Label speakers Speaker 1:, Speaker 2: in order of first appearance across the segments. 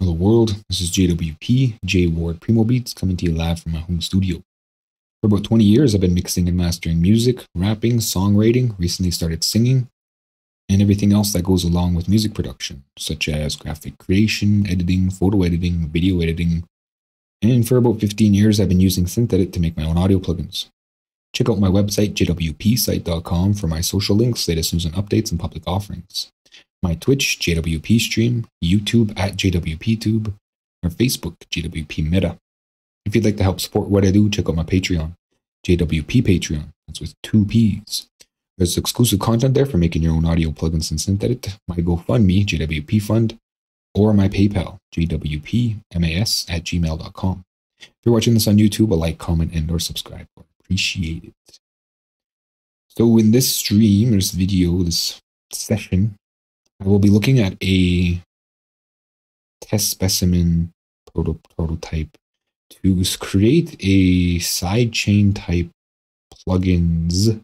Speaker 1: Hello world, this is JWP, J Ward Primo Beats, coming to you live from my home studio. For about 20 years, I've been mixing and mastering music, rapping, songwriting, recently started singing, and everything else that goes along with music production, such as graphic creation, editing, photo editing, video editing, and for about 15 years, I've been using SynthEdit to make my own audio plugins. Check out my website, jwpsite.com, for my social links, latest news and updates, and public offerings. My Twitch, JWP stream, YouTube at JWPTube, or Facebook, JWP Meta. If you'd like to help support what I do, check out my Patreon, JWP Patreon. That's with 2 P's. There's exclusive content there for making your own audio plugins in SynthEdit, my GoFundMe, JWP Fund, or my PayPal, jwpmas@gmail.com. If you're watching this on YouTube, a like, comment, and or subscribe. I appreciate it. So in this stream, this video, this session, I will be looking at a test specimen prototype to create a sidechain type plugins.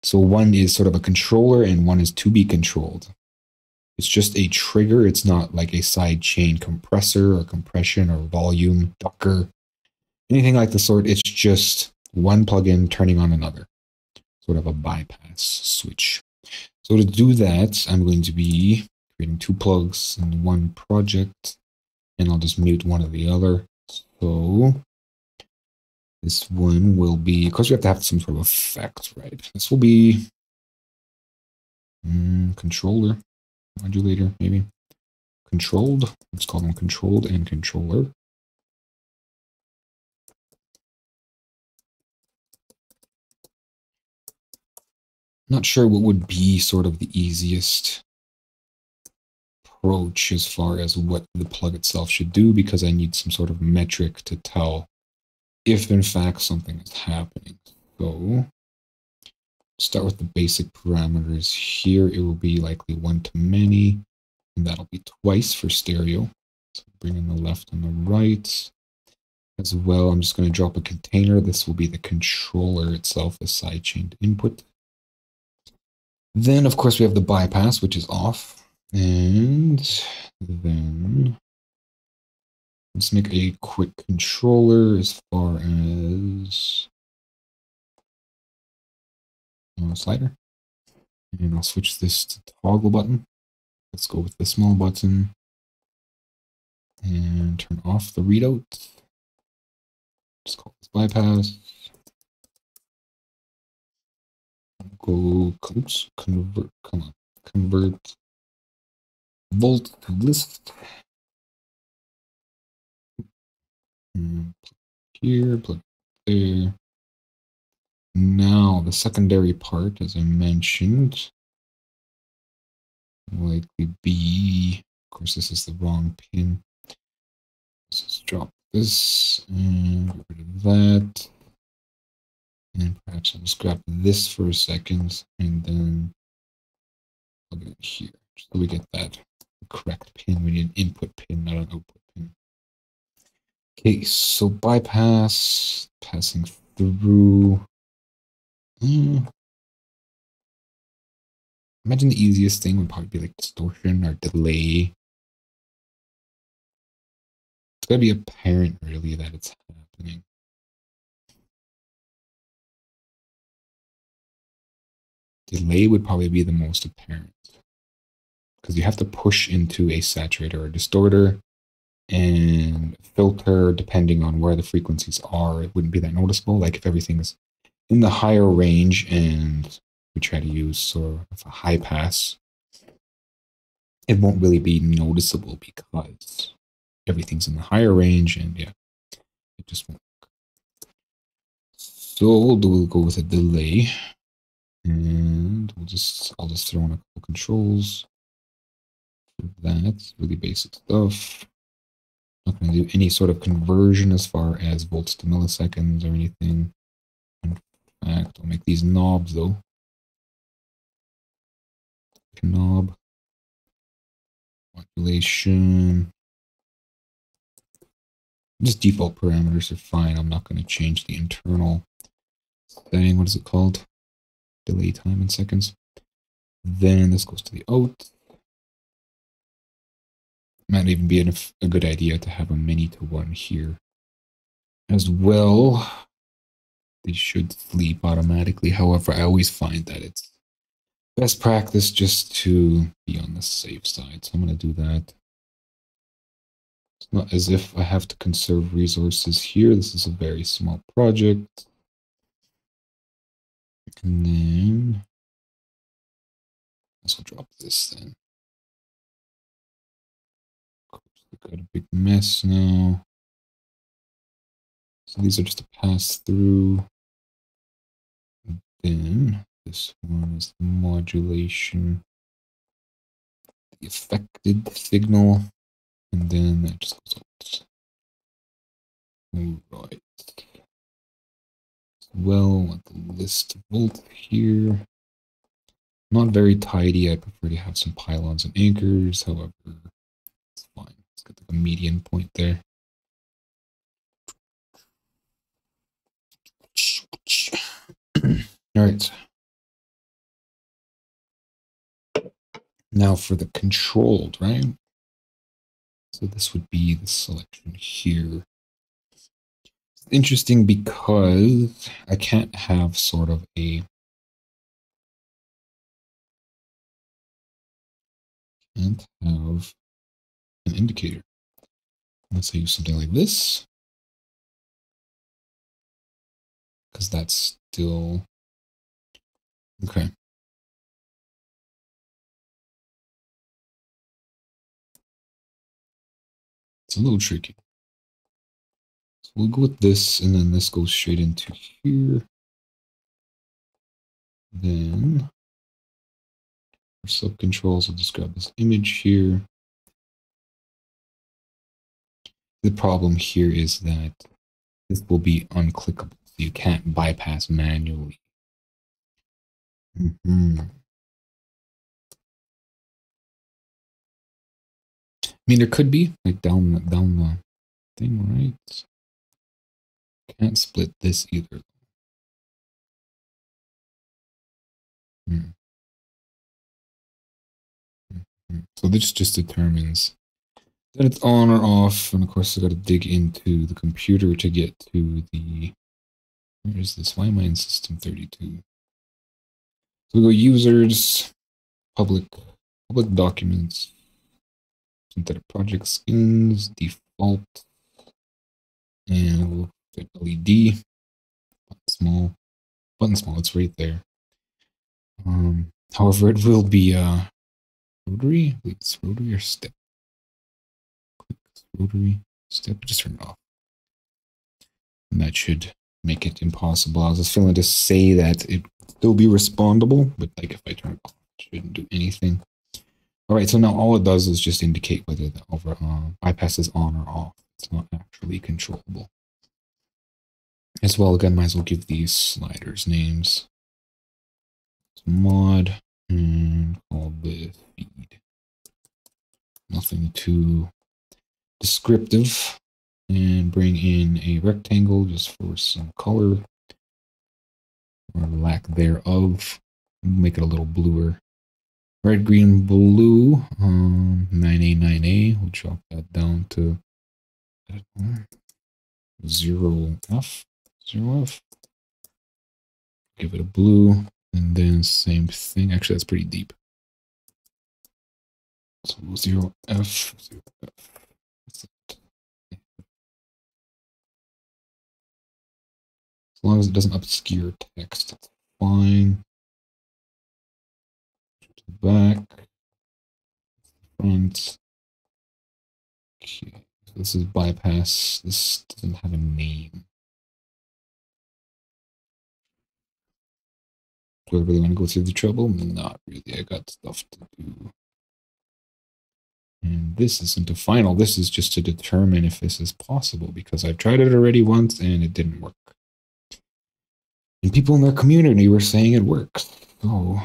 Speaker 1: So one is sort of a controller and one is to be controlled. It's just a trigger. It's not like a sidechain compressor or compression or volume ducker, anything like the sort. It's just one plugin turning on another, sort of a bypass switch. So to do that, I'm going to be creating 2 plugs in one project, and I'll just mute one or the other. So this one will be, of course, we have to have some sort of effect, right? This will be controller, modulator, maybe. Controlled, let's call them controlled and controller. Not sure what would be sort of the easiest approach as far as what the plug itself should do, because I need some sort of metric to tell if in fact something is happening. So start with the basic parameters here. It will be likely 1 to many, and that'll be twice for stereo. So bring in the left and the right as well. I'm just going to drop a container. This will be the controller itself, the sidechained input. Then, of course, we have the bypass, which is off. And then let's make a quick controller as far as slider. And I'll switch this to toggle button. Let's go with the small button and turn off the readout. Just call this bypass. Go, oops, convert volt to list. And plug here, plug there. Now the secondary part, as I mentioned, will likely be, of course, this is the wrong pin. Let's just drop this and get rid of that. And perhaps I'll just grab this for a second and then plug it in here. So we get that correct pin. We need an input pin, not an output pin. Okay, so bypass, passing through. Imagine the easiest thing would probably be like distortion or delay. It's gotta be apparent really that it's happening. Delay would probably be the most apparent because you have to push into a saturator or distorter and filter depending on where the frequencies are. It wouldn't be that noticeable. Like if everything is in the higher range and we try to use sort of a high pass, it won't really be noticeable because everything's in the higher range and yeah, it just won't work. So we'll go with a delay. And I'll just throw in a couple controls for that. Really basic stuff. Not going to do any sort of conversion as far as volts to milliseconds or anything. In fact, I'll make these knobs though. Knob. Modulation. Just default parameters are fine. I'm not going to change the internal setting. What is it called? Delay time in seconds. Then this goes to the out. Might even be a good idea to have a many to one here as well. They should sleep automatically. However, I always find that it's best practice just to be on the safe side. So I'm going to do that. It's not as if I have to conserve resources here. This is a very small project. And then let's drop this then. We've got a big mess now. So these are just a pass through. And then this one is the modulation, the affected signal, and then that just goes out. All right. Well, at the list volt here. Not very tidy. I prefer to have some pylons and anchors. However, it's fine. Let's get like a median point there. All right. Now for the controlled, right? So this would be the selection here. It's interesting because I can't have sort of a an indicator. Let's say use something like this, because that's still okay. It's a little tricky. So we'll go with this, and then this goes straight into here. Then for sub controls, I'll just grab this image here. The problem here is that this will be unclickable, so you can't bypass manually. I mean, there could be like down the thing, right? Can't split this either. So this just determines that it's on or off, and of course I got to dig into the computer to get to the. Where is this? Why am I in system 32? So we go users, public documents, synthetic project skins, default, and we'll get LED, button small, it's right there. However, it will be rotary. Wait, it's rotary or step? Click rotary, step, just turn it off. And that should make it impossible. I was just feeling to say that it still be respondable, but like if I turn it off, it shouldn't do anything. All right, so now all it does is just indicate whether the bypass is on or off. It's not actually controllable. As well, again, might as well give these sliders names. It's mod and call this feed. Nothing too descriptive. And bring in a rectangle just for some color or lack thereof. Make it a little bluer. Red, green, blue. 9A, 9A. We'll drop that down to 0F. 0F. Give it a blue. And then same thing. Actually, that's pretty deep. So 0F. 0F. As long as it doesn't obscure text, it's fine. Back. Front. Okay. So this is bypass. This doesn't have a name. Do I really want to go through the trouble? Not really. I got stuff to do. And this isn't a final. This is just to determine if this is possible, because I've tried it already once and it didn't work. And people in their community were saying it works. So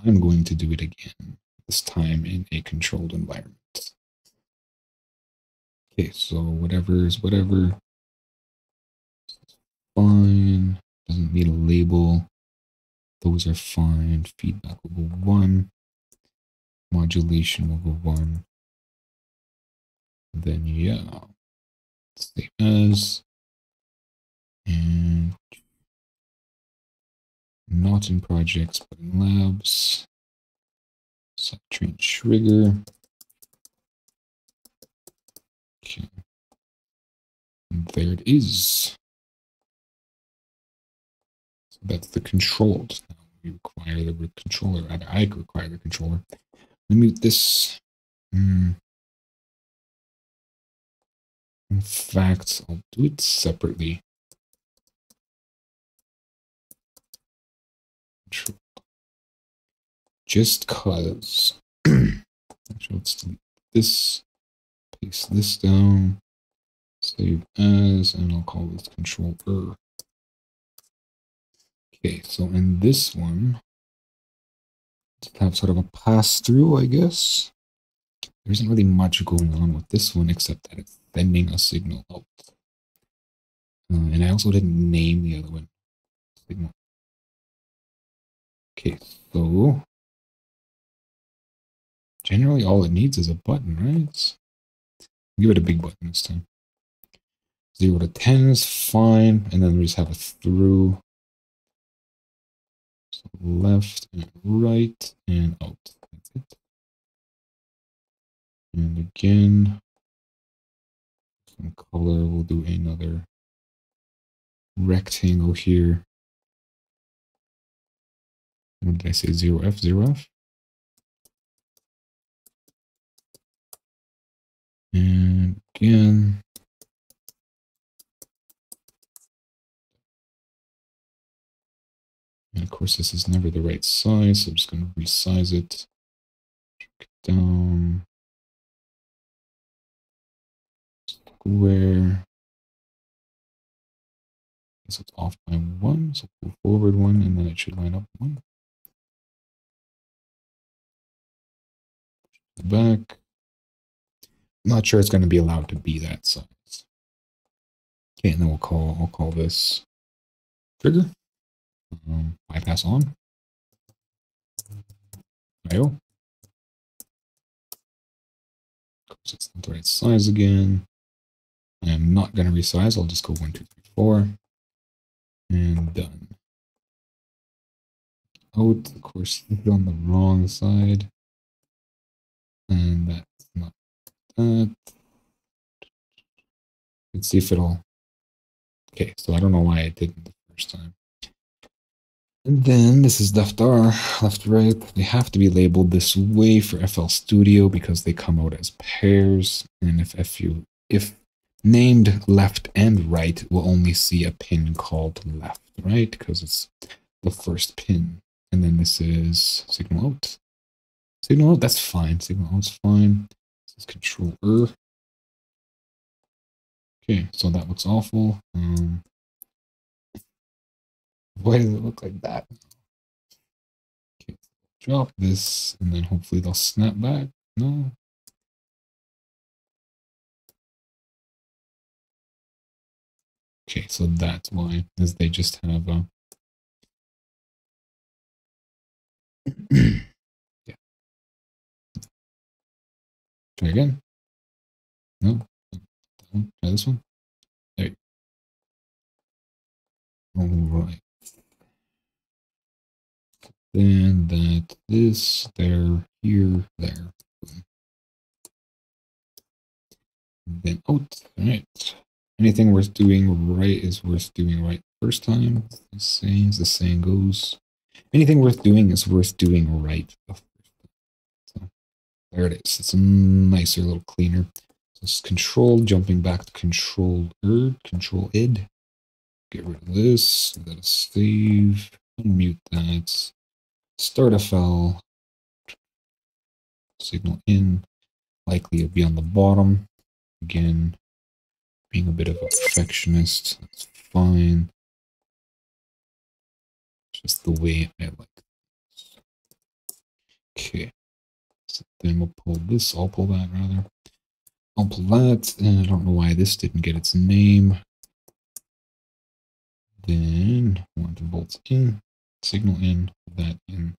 Speaker 1: I'm going to do it again, this time in a controlled environment. Okay, so whatever is whatever. Fine. Doesn't need a label. Those are fine. Feedback will go 1. Modulation will go 1. Then yeah, save as, and not in projects but in labs. Sidechain trigger. Okay, and there it is. So that's the controlled. Now we require the controller. Rather, I require the controller. Let me mute this. In fact, I'll do it separately. Just cause. Actually, let's delete this. Paste this down. Save as, and I'll call this controller. Okay, so in this one, let's have sort of a pass through, I guess. There isn't really much going on with this one except that it's sending a signal out. And I also didn't name the other one. Signal. Okay, so generally all it needs is a button, right? Give it a big button this time. 0 to 10 is fine, and then we just have a through. So left and right and out. That's it. And again, some color, we'll do another rectangle here. What did I say? 0F, 0F. And again, and of course this is never the right size, so I'm just going to resize it. Check it down. Square. So it's off by 1, so pull forward 1, and then it should line up 1. Back. I'm not sure it's going to be allowed to be that size. Okay, and then I'll call this trigger. Bypass on. IO. Because it's not the right size again. I am not going to resize. I'll just go 1, 2, 3, 4. And done. Out, of course, on the wrong side. And that's not that. Let's see if it'll. Okay, so I don't know why I didn't the first time. And then this is Daftar, left, right. They have to be labeled this way for FL Studio because they come out as pairs. And if named left and right, we'll only see a pin called left, right? Because it's the first pin. And then this is signal out. Signal out, that's fine. Signal out's fine. This is control Okay, so that looks awful. Why does it look like that? Okay, drop this, and then hopefully they'll snap back. No. Okay, so that's why, is they just have a... yeah. Try again. No. Try this one. There you go. All right. Then that, this, there, here, there. Boom. Then out. All right. Anything worth doing right is worth doing right first time. The saying goes. Anything worth doing is worth doing right the first time. So there it is. It's a nicer, little cleaner. So it's control, jumping back to control id. Get rid of this. Let us save. Unmute that. Start FL. Signal in. Likely it'll be on the bottom. Again, being a bit of a perfectionist. That's fine. Just the way I like it. Okay. So then we'll pull this. I'll pull that rather. I'll pull that. And I don't know why this didn't get its name. Then 1 volts in. Signal in. That in.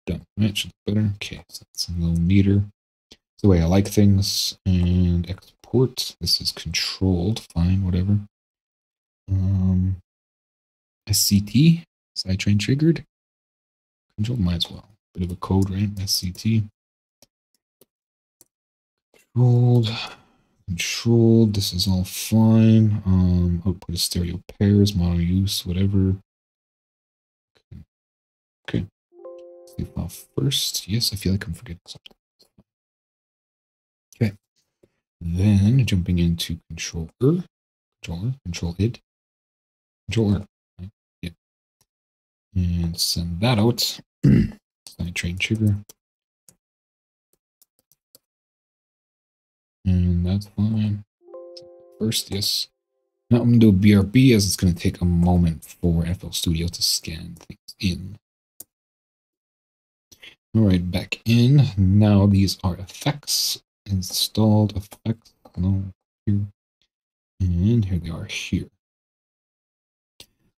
Speaker 1: Done. Right, should look better. Okay, so that's a little neater. It's the way I like things. And export. This is controlled. Fine, whatever. SCT. Sidechain triggered. Control, might as well. Bit of a code, right? SCT. Controlled. This is all fine. Output is stereo pairs, mono use, whatever. Okay. Save file first. Yes, I feel like I'm forgetting something. Okay. Then jumping into controller, control id, controller. Right? Yeah. And send that out. Sidechain trigger. And that's fine. First, yes. Now I'm going to do a BRB as it's going to take a moment for FL Studio to scan things in. All right, back in. Now these are effects. Installed effects. No, here. And here they are here.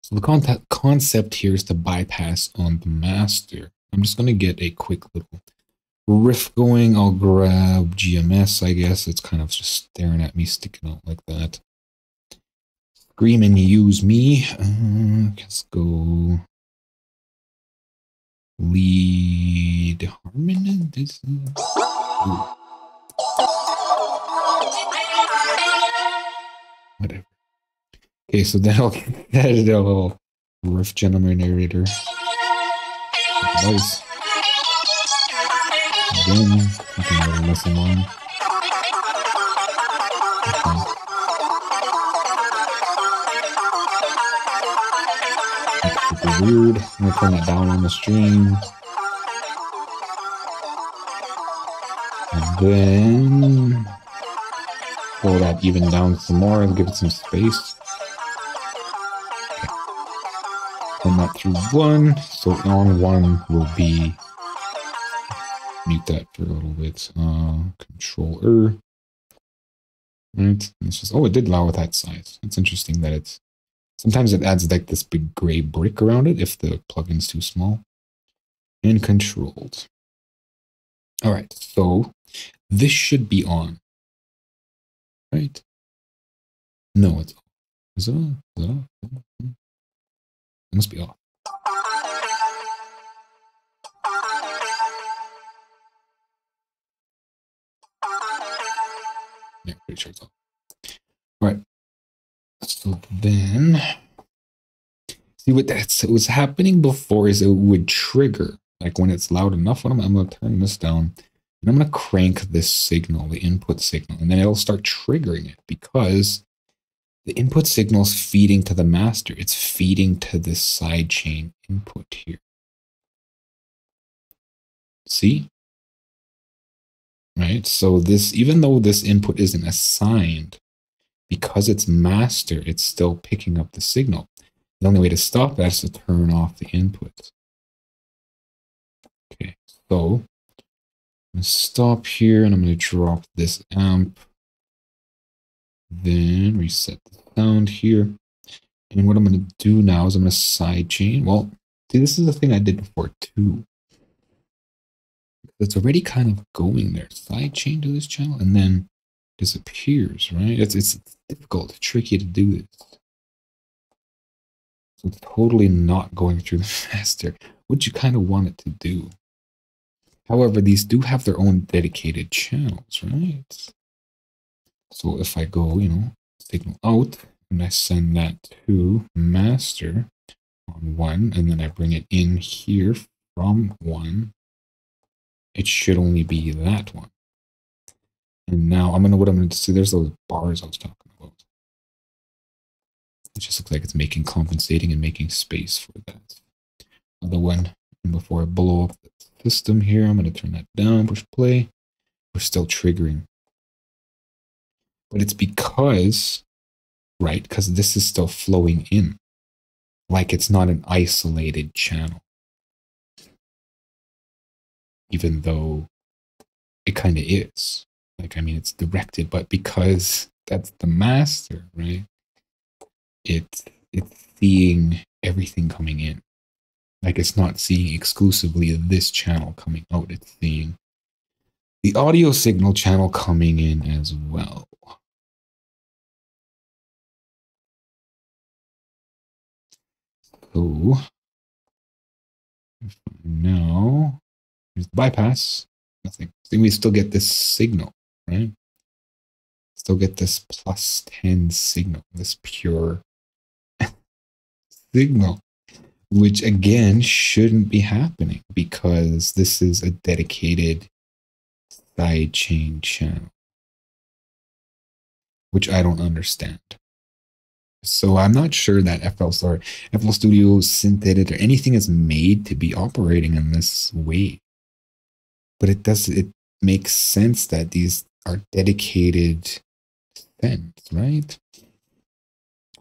Speaker 1: So the concept here is to bypass on the master. I'm just going to get a quick little riff going. I'll grab GMS, I guess. It's kind of just staring at me, sticking out like that. Scream and use me. Let's go lead harmony. This whatever. Okay, so then I'll add a little riff generator. Nice. Again, something a little less annoying. Super weird. I'm gonna turn that down on the stream. And then pull that even down some more and give it some space. Run that through one. So on one will be, mute that for a little bit. Controller. Right. It's just, oh, it did allow with that size. It's interesting that it's, sometimes it adds like this big gray brick around it if the plugin's too small. And controlled. All right, so this should be on. Right? No, it's off. Is it on? Is it off? It must be off. Yeah, pretty sure it's off. All right. So then, see what was happening before is it would trigger. Like when it's loud enough, I'm going to turn this down and I'm going to crank this signal, the input signal, and then it'll start triggering it because the input signal is feeding to the master. It's feeding to this sidechain input here. See? Right? So this, even though this input isn't assigned, because it's master, it's still picking up the signal. The only way to stop that is to turn off the input. Okay, so I'm going to stop here and I'm going to drop this amp. Then reset the sound here. And what I'm going to do now is I'm going to sidechain. Well, see, this is the thing I did before too. It's already kind of going there. Sidechain to this channel and then disappears, right? It's difficult, tricky to do this. So it's totally not going through the master, which you kind of want it to do. However, these do have their own dedicated channels, right? So if I go, signal out, and I send that to master on one, and then I bring it in here from one, it should only be that one. And now what I'm going to see, there's those bars I was talking about. It just looks like it's making compensating and making space for that other one. And before I blow up the system here, I'm going to turn that down, push play. We're still triggering. But it's because, right, because this is still flowing in. Like it's not an isolated channel. Even though it kind of is. Like, I mean, it's directed, but because that's the master, right? It's seeing everything coming in. Like it's not seeing exclusively this channel coming out. It's seeing the audio signal channel coming in as well. So now here's the bypass. Nothing. So we still get this signal, right? Still get this plus 10 signal, this pure signal, which again shouldn't be happening because this is a dedicated sidechain channel, which I don't understand. So I'm not sure that FL Studio, SynthEdit, or anything is made to be operating in this way. But it makes sense that these are dedicated things, right?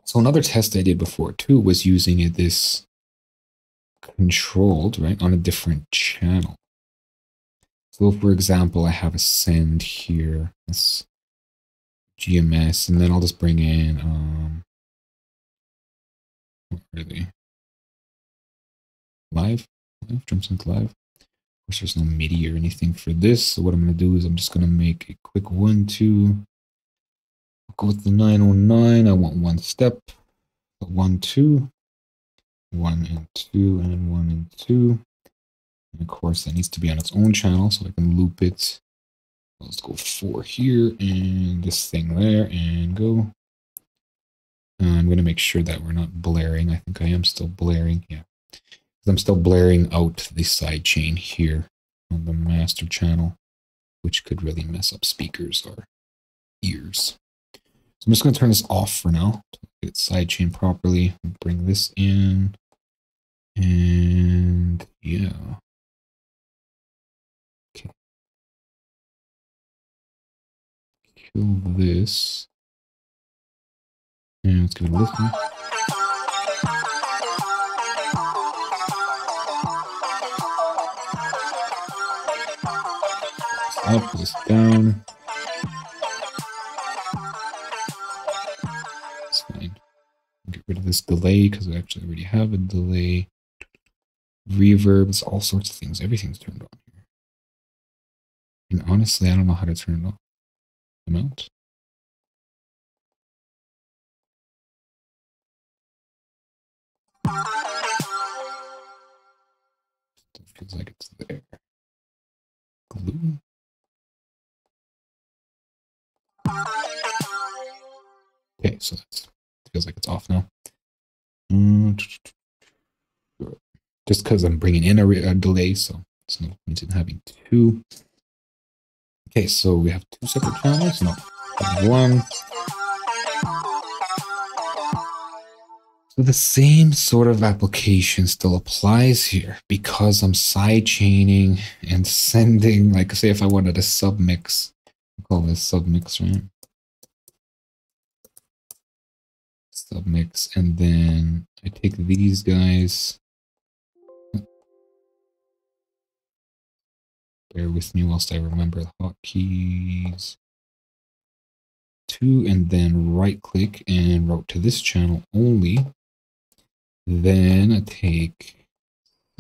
Speaker 1: So another test I did before too was using this controlled, right, on a different channel. So for example, I have a send here, this GMS, and then I'll just bring in, what are they? Live, DrumSynth Live. Of course, there's no MIDI or anything for this. So what I'm going to do is I'm just going to make a quick 1-2. I'll go with the 909. I want one step. 1-2. 1 and 2 and 1 and 2. And of course, that needs to be on its own channel so I can loop it. Let's go 4 here and this thing there and go. I'm going to make sure that we're not blaring. I think I am still blaring. Yeah. I'm still blaring out the sidechain here on the master channel, which could really mess up speakers or ears. So I'm just going to turn this off for now to get sidechain properly. Bring this in. And yeah. Okay. Kill this. And let's give it a listen. Up, this down. It's fine. Get rid of this delay because I actually already have a delay. Reverbs, all sorts of things. Everything's turned on here. And honestly, I don't know how to turn it off. Amount. Still feels like it's there. Glue. Okay, so that feels like it's off now. Just because I'm bringing in a delay, so it's no point in having two. Okay, so we have two separate channels. No, one. So the same sort of application still applies here because I'm sidechaining and sending, like say if I wanted a submix, I'll call this submix, right? Submix, and then I take these guys. Bear with me whilst I remember the hotkeys. 2, and then right click and route to this channel only. Then I take,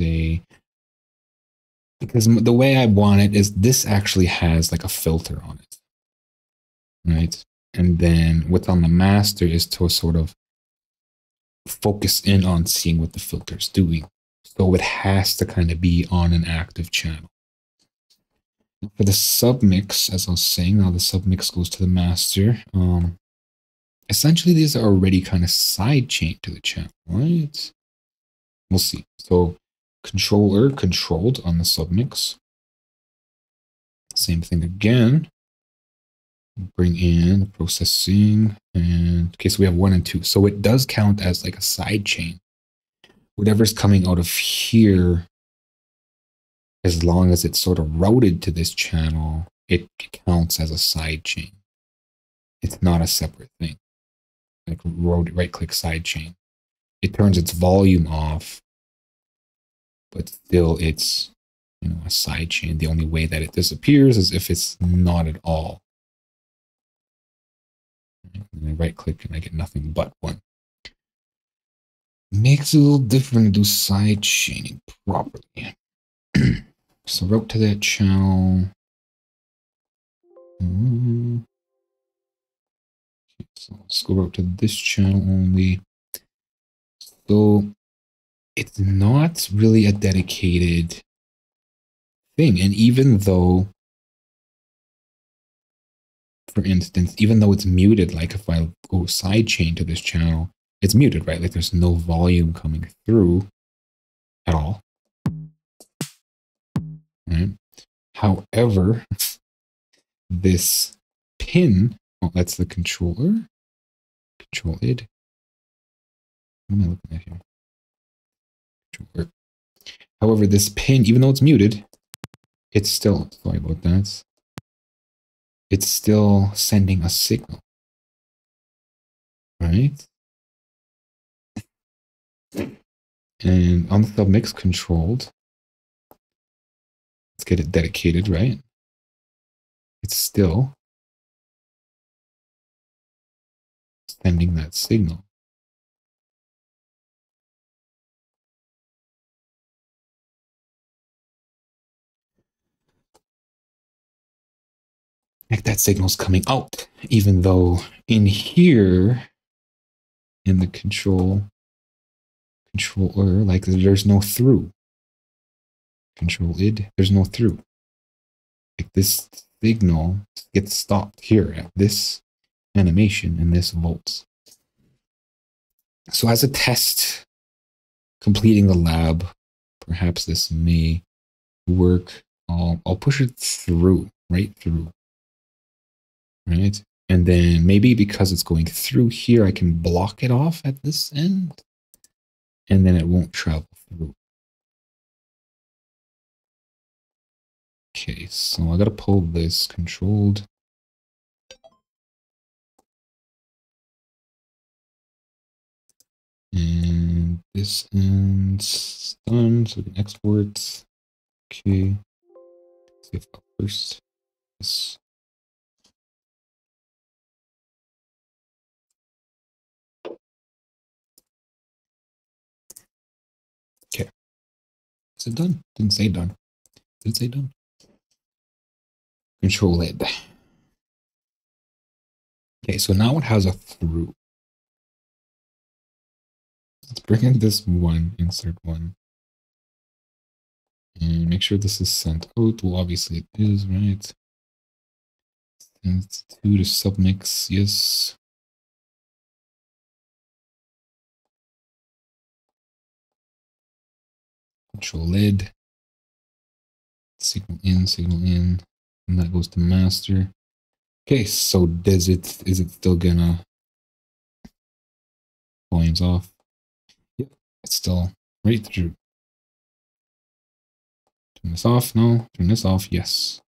Speaker 1: say, because the way I want it is this actually has like a filter on it, right? And then what's on the master is to sort of focus in on seeing what the filter's doing. So it has to kind of be on an active channel. For the submix, as I was saying, now the submix goes to the master. Essentially, these are already kind of sidechained to the channel, right? We'll see. So controller controlled on the submix. Same thing again. Bring in processing, and okay, so we have 1 and 2. So it does count as like a sidechain. Whatever's coming out of here, as long as it's sort of routed to this channel, it counts as a sidechain. It's not a separate thing. Like right-click sidechain. It turns its volume off, but still it's, you know, a sidechain. The only way that it disappears is if it's not at all. And I right-click and I get nothing but 1. makes it a little different to do side chaining properly. So route to that channel. So let's go route to this channel only. So it's not really a dedicated thing. And even though, for instance, even though it's muted, like if I go sidechain to this channel, it's muted, right? Like there's no volume coming through at all. Right? However, this pin, oh, that's the controller. Control id. What am I looking at here? Controller. However, this pin, even though it's muted, it's still, sorry about that. It's still sending a signal. Right? And on the submix controlled, let's get it dedicated, right? It's still sending that signal. Like that signal's coming out, even though in here, in the controller, like there's no through. Control id, there's no through. Like this signal gets stopped here at this animation in this volts. So as a test, completing the lab, perhaps this may work. I'll push it through, right through. Right? And then maybe because it's going through here, I can block it off at this end. And then it won't travel through. Okay, so I gotta pull this controlled. And this end's done, so we can export. Okay. Save file first. This. Okay. Is it done? Didn't say done. Did it say done? Control id. Okay, so now it has a through. Let's bring in this one, insert one. And make sure this is sent out. Well, obviously it is, right? And it's 2 to submix, yes. Control id. Signal in, and that goes to master. Okay, so is it still gonna volumes off? Yep, it's still right through. Turn this off, no. Turn this off, yes.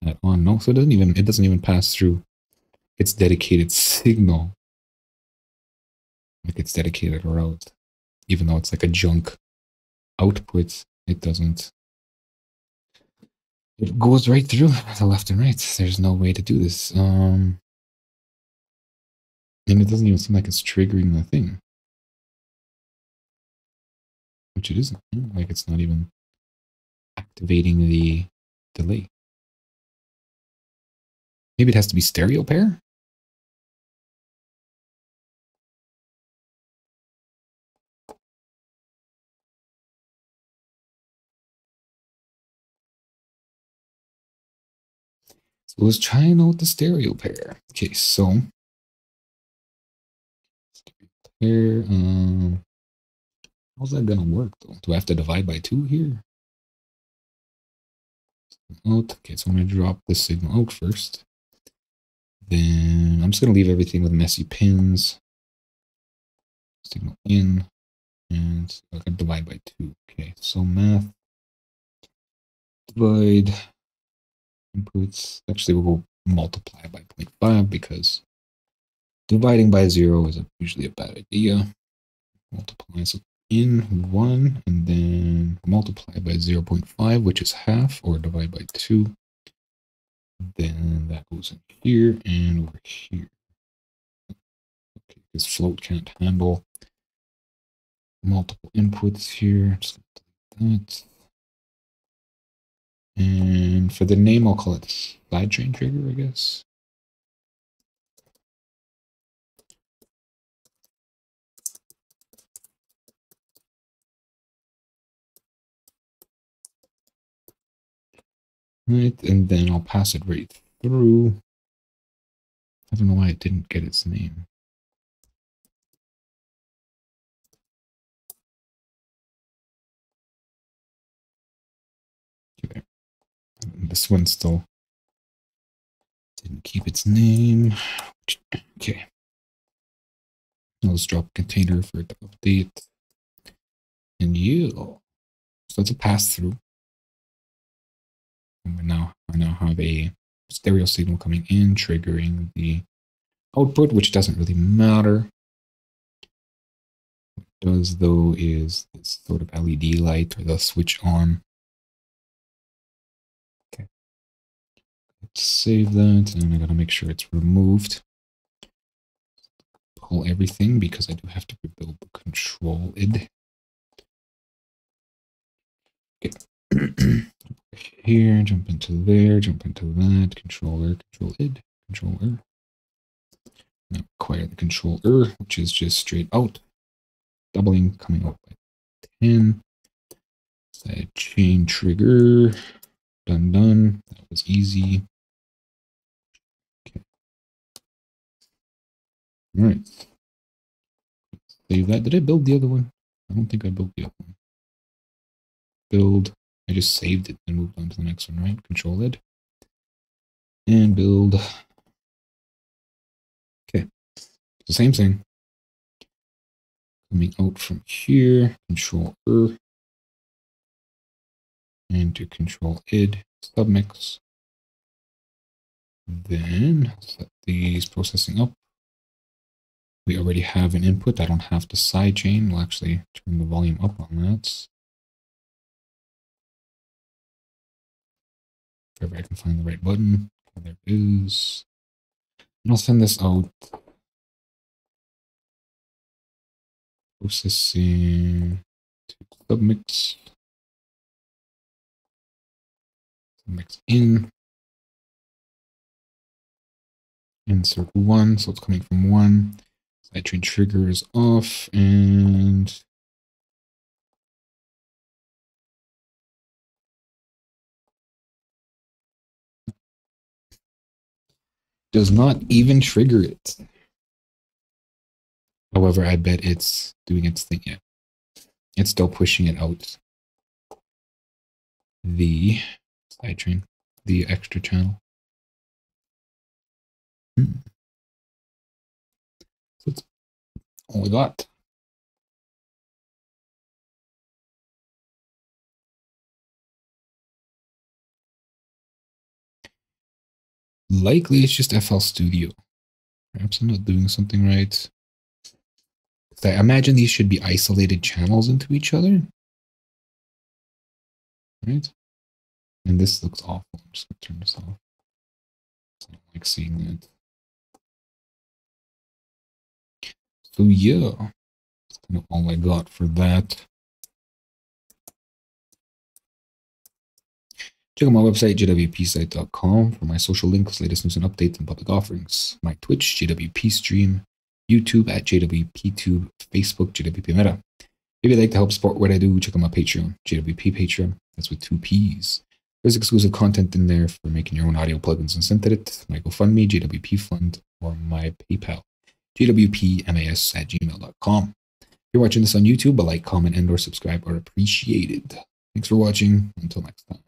Speaker 1: That on, no. So it doesn't even pass through its dedicated signal. Like it's dedicated route. Even though it's like a junk output, it doesn't. It goes right through the left and right. There's no way to do this. And it doesn't even seem like it's triggering the thing. Which it isn't. Like it's not even activating the delay. Maybe it has to be stereo pair? So let's try and out the stereo pair. Okay, so pair, how's that gonna work though? Do I have to divide by 2 here? Out. Okay, so I'm gonna drop the signal out first. Then I'm just gonna leave everything with messy pins. Signal in, and I can divide by 2. Okay, so math divide inputs. Actually, we'll go multiply by 0.5 because dividing by 0 is usually a bad idea. Multiply so in 1 and then multiply by 0.5, which is half, or divide by 2. Then that goes in here and over here. Okay, because float can't handle multiple inputs here. Just that. And for the name, I'll call it Sidechain trigger, I guess. Right, and then I'll pass it right through. I don't know why it didn't get its name. Okay. This one still didn't keep its name. Okay. I'll just drop a container for it to update. And so it's a pass through. And I now have a stereo signal coming in, triggering the output, which doesn't really matter. What it does though is this sort of LED light or the switch on. Okay. Let's save that, and I gotta make sure it's removed. Pull everything because I do have to rebuild the control id. Okay. Here, jump into there, jump into that, controller, control id, controller. Now acquire the controller, which is just straight out, doubling, coming out by 10. Sidechain trigger, done. That was easy. Okay. All right. Save that. Did I build the other one? I don't think I built the other one. Build. I just saved it and moved on to the next one, right? Control id. And build. Okay. The same thing. Coming out from here, control and to control id submix. Then set these processing up. We already have an input. I don't have to sidechain. We'll actually turn the volume up on that. If I can find the right button. There it is. And I'll send this out. Processing to submix. Submix in. Insert 1. So it's coming from 1. Sidechain trigger is off and does not even trigger it. However, I bet it's doing its thing yet. It's still pushing it out. The sidechain, the extra channel. So that's all we got. Likely it's just FL Studio. Perhaps I'm not doing something right. I imagine these should be isolated channels into each other. Right? And this looks awful. I'm just going to turn this off. I don't like seeing that. So yeah, that's kind of all I got for that. Check out my website, jwpsite.com, for my social links, latest news and updates, and public offerings. My Twitch, JWP stream, YouTube at JWPTube, Facebook, JWP Meta. If you'd like to help support what I do, check out my Patreon, JWP Patreon. That's with 2 P's. There's exclusive content in there for making your own audio plugins and SynthEdit, my GoFundMe, JWP Fund, or my PayPal, jwpmas@gmail.com. If you're watching this on YouTube, a like, comment, and/or subscribe are appreciated. Thanks for watching. Until next time.